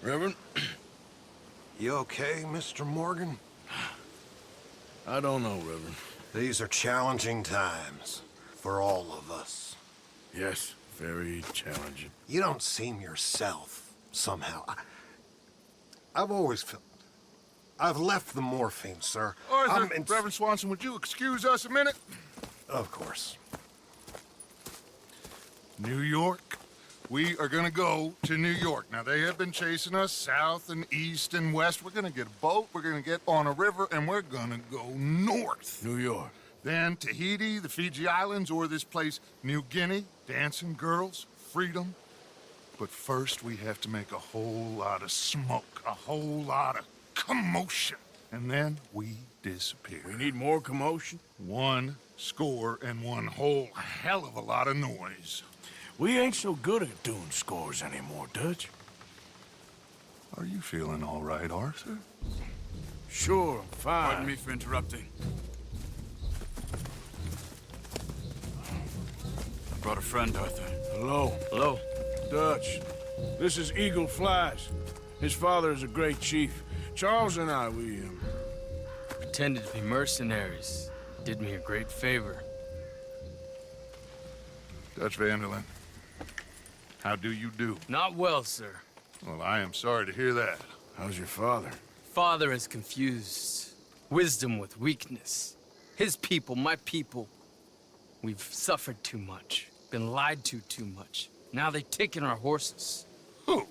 Reverend? You okay, Mr. Morgan? I don't know, Reverend. These are challenging times for all of us. Yes, very challenging. You don't seem yourself, somehow. I've always felt... I've left the morphine, sir. Arthur, Reverend Swanson, would you excuse us a minute? Of course. New York. We are gonna go to New York. Now, they have been chasing us south and east and west. We're gonna get a boat, we're gonna get on a river, and we're gonna go north. New York. Then Tahiti, the Fiji Islands, or this place, New Guinea, dancing girls, freedom. But first, we have to make a whole lot of smoke, a whole lot of commotion. And then we disappear. We need more commotion? 1 score and 1 whole hell of a lot of noise. We ain't so good at doing scores anymore, Dutch. Are you feeling all right, Arthur? Sure, I'm fine. Pardon me for interrupting. I brought a friend, Arthur. Hello. Hello. Dutch. This is Eagle Flies. His father is a great chief. Charles and I, we Pretended to be mercenaries. Did me a great favor. Dutch Vanderlyn, how do you do? Not well, sir. Well, I am sorry to hear that. How's your father? Father is confused. Wisdom with weakness. His people, my people. We've suffered too much. Been lied to too much. Now they've taken our horses. Who?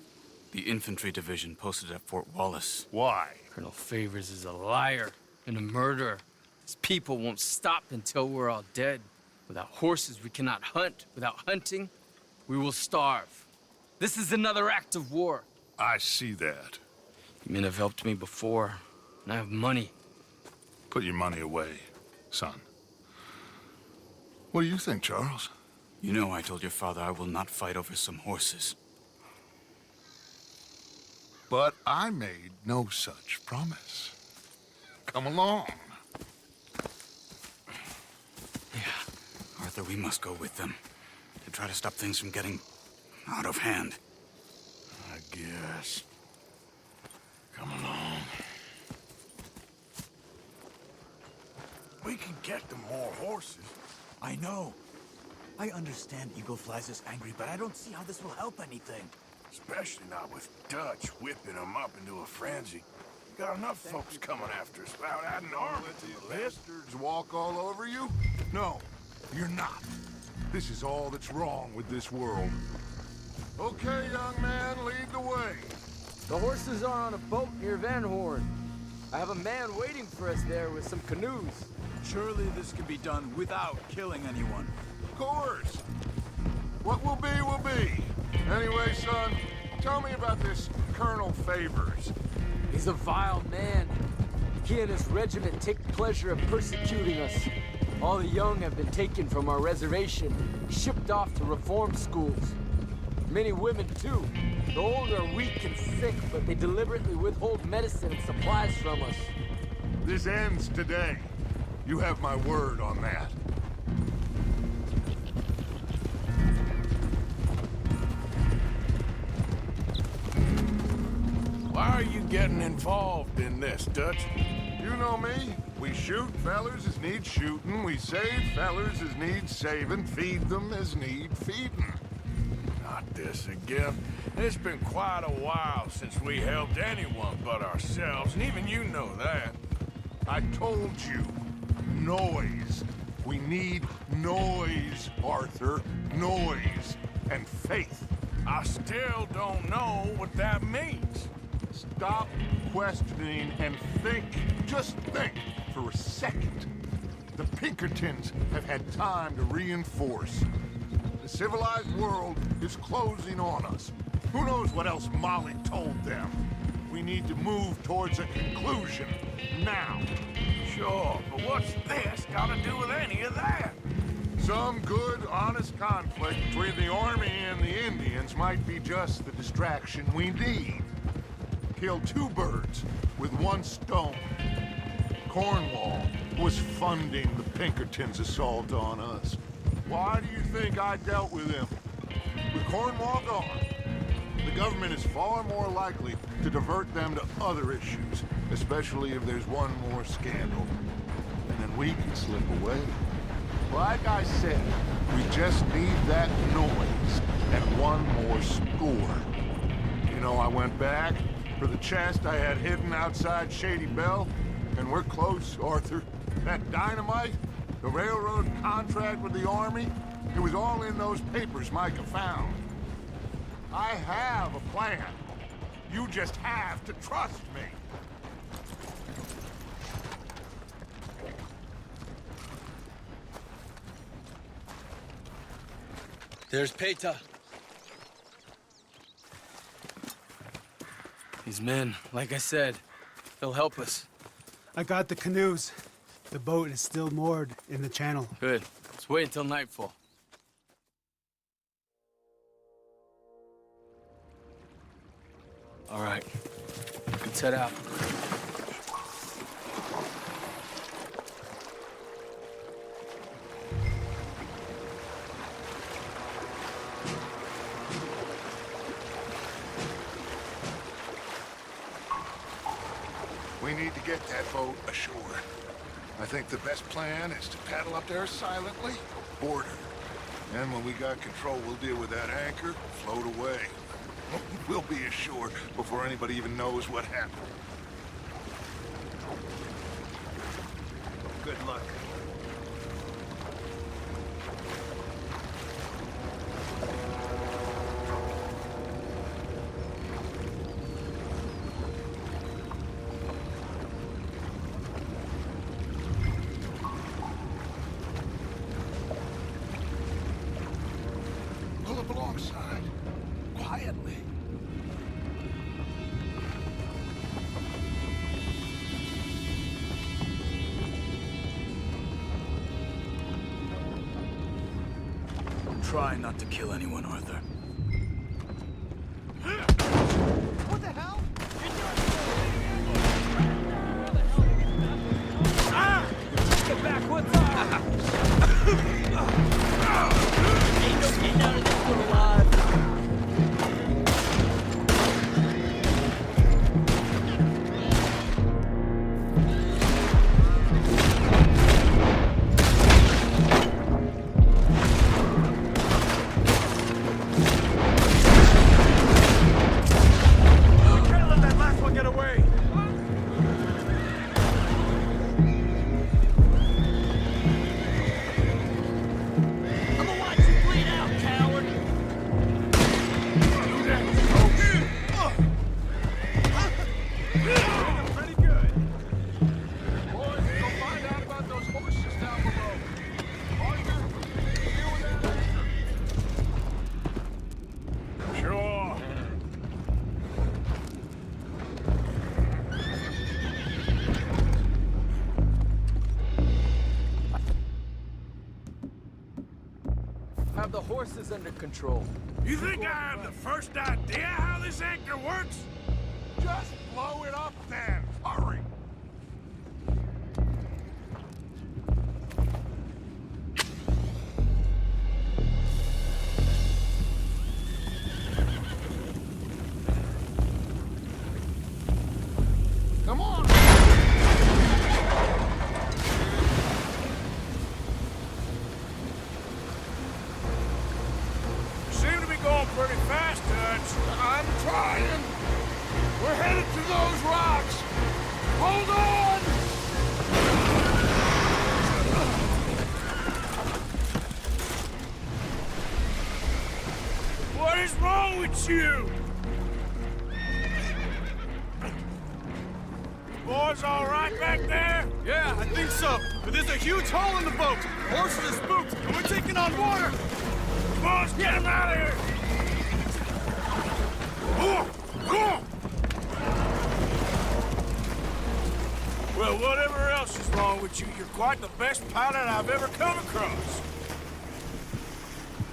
The infantry division posted at Fort Wallace. Why? Colonel Favors is a liar and a murderer. His people won't stop until we're all dead. Without horses, we cannot hunt. Without hunting, we will starve. This is another act of war. I see that. You men have helped me before, and I have money. Put your money away, son. What do you think, Charles? You know I told your father I will not fight over some horses. But I made no such promise. Come along. Yeah, Arthur, we must go with them to try to stop things from getting out of hand. I guess. Come along. We can get them more horses. I know. I understand Eagle Flies is angry, but I don't see how this will help anything. Especially not with Dutch whipping them up into a frenzy. Got enough folks coming after us without adding armor to the list. Bastards walk all over you? No, you're not. This is all that's wrong with this world. Okay, young man, lead the way. The horses are on a boat near Van Horn. I have a man waiting for us there with some canoes. Surely this can be done without killing anyone. Of course. What will be, will be. Anyway, son, tell me about this Colonel Favors. He's a vile man. He and his regiment take pleasure in persecuting us. All the young have been taken from our reservation, shipped off to reform schools. Many women, too. The old are weak and sick, but they deliberately withhold medicine and supplies from us. This ends today. You have my word on that. Why are you getting involved in this, Dutch? You know me. We shoot fellers as need shooting. We save fellers as need saving. Feed them as need feeding. Not this again. It's been quite a while since we helped anyone but ourselves, and even you know that. I told you. Noise. We need noise, Arthur. Noise. And faith. I still don't know what that means. Stop questioning and think. Just think for a second. The Pinkertons have had time to reinforce. The civilized world is closing on us. Who knows what else Molly told them? We need to move towards a conclusion. Now. Sure, but what's this got to do with any of that? Some good, honest conflict between the Army and the Indians might be just the distraction we need. Kill 2 birds with 1 stone. Cornwall was funding the Pinkertons' assault on us. Why do you think I dealt with him? With Cornwall gone, the government is far more likely to divert them to other issues, especially if there's one more scandal. And then we can slip away. Like I said, we just need that noise and one more score. You know, I went back for the chest I had hidden outside Shady Belle, and we're close, Arthur. That dynamite, the railroad contract with the Army, it was all in those papers Micah found. I have a plan. You just have to trust me. There's Peta. These men, like I said, they'll help us. I got the canoes. The boat is still moored in the channel. Good. Let's wait until nightfall. All right. Let's head out. We need to get that boat ashore. I think the best plan is to paddle up there silently, board her. And when we got control, we'll deal with that anchor, float away. We'll be ashore before anybody even knows what happened. Good luck. Pull up alongside, quietly. Try not to kill anyone, Arthur. What the hell? Get back, what's up? Ain't no getting out of this one alive. Can't let that last one get away! I'm gonna watch you bleed out, coward. Pretty good. Boys, go find out about those horses down below. Arthur, deal with that anchor. Sure. Have the horses under control. You think I have the first idea how this anchor works? Just blow it up then. Hurry. Come on. You seem to be going pretty fast, Dutch. I'm trying. We're headed to those rocks. Hold on. What is wrong with you? Boys all right back there? Yeah, I think so. But there's a huge hole in the boat. Horses are spooked, and we're taking on water. Come on, let's get him out of here! Come on! Well, whatever else is wrong with you, you're quite the best pilot I've ever come across.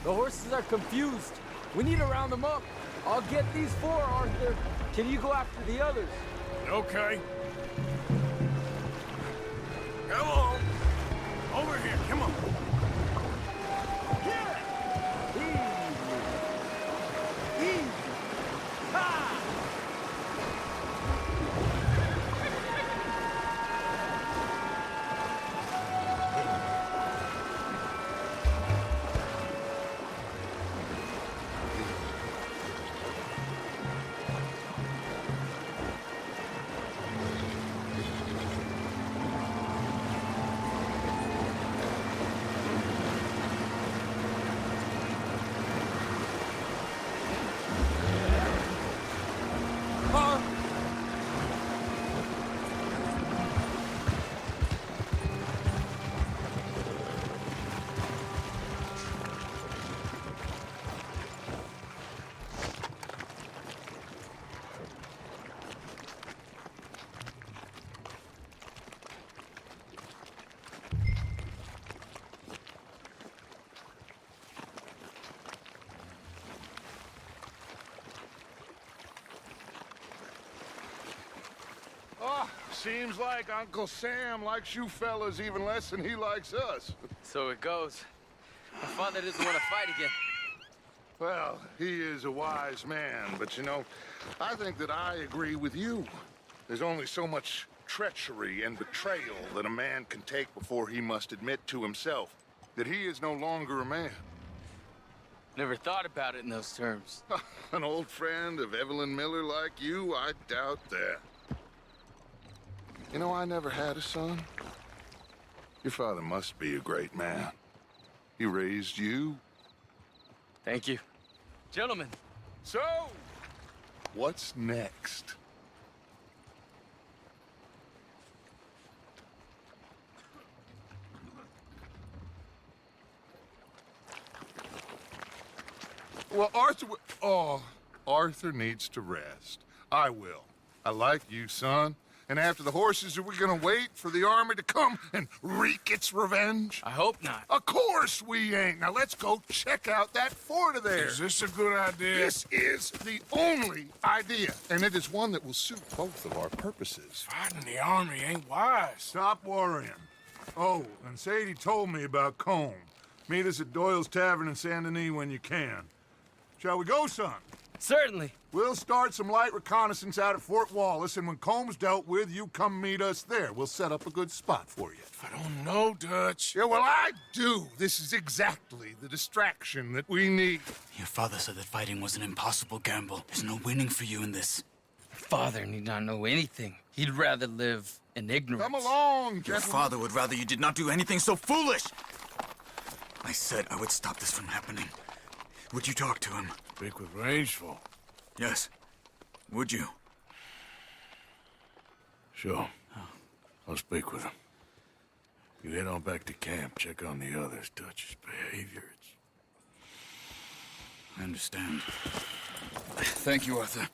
The horses are confused. We need to round them up. I'll get these four, Arthur. Can you go after the others? Okay. Come on. Over here, come on. Easy. Easy. seems like Uncle Sam likes you fellas even less than he likes us. So it goes. My father doesn't want to fight again. Well, he is a wise man, but you know, I think that I agree with you. There's only so much treachery and betrayal that a man can take before he must admit to himself that he is no longer a man. Never thought about it in those terms. An old friend of Evelyn Miller like you, I doubt that. You know, I never had a son. Your father must be a great man. He raised you. Thank you. Gentlemen. So, what's next? Well, Arthur needs to rest. I will. I like you, son. And after the horses, are we gonna wait for the army to come and wreak its revenge? I hope not. Of course we ain't. Now let's go check out that fort of theirs. Is this a good idea? This is the only idea, and it is one that will suit both of our purposes. Fighting the army ain't wise. Stop worrying. Oh, and Sadie told me about Combe. Meet us at Doyle's Tavern in Saint Denis when you can. Shall we go, son? Certainly. We'll start some light reconnaissance out at Fort Wallace, and when Combs dealt with, you come meet us there. We'll set up a good spot for you. I don't know, Dutch. Yeah, well, I do. This is exactly the distraction that we need. Your father said that fighting was an impossible gamble. There's no winning for you in this. Father need not know anything. He'd rather live in ignorance. Come along, Your gentlemen. father would rather you did not do anything so foolish. I said I would stop this from happening. Would you talk to him? Speak with Rangeful. Yes. Would you? Sure. I'll speak with him. You head on back to camp, check on the others. Dutch's behavior, I understand. Thank you, Arthur.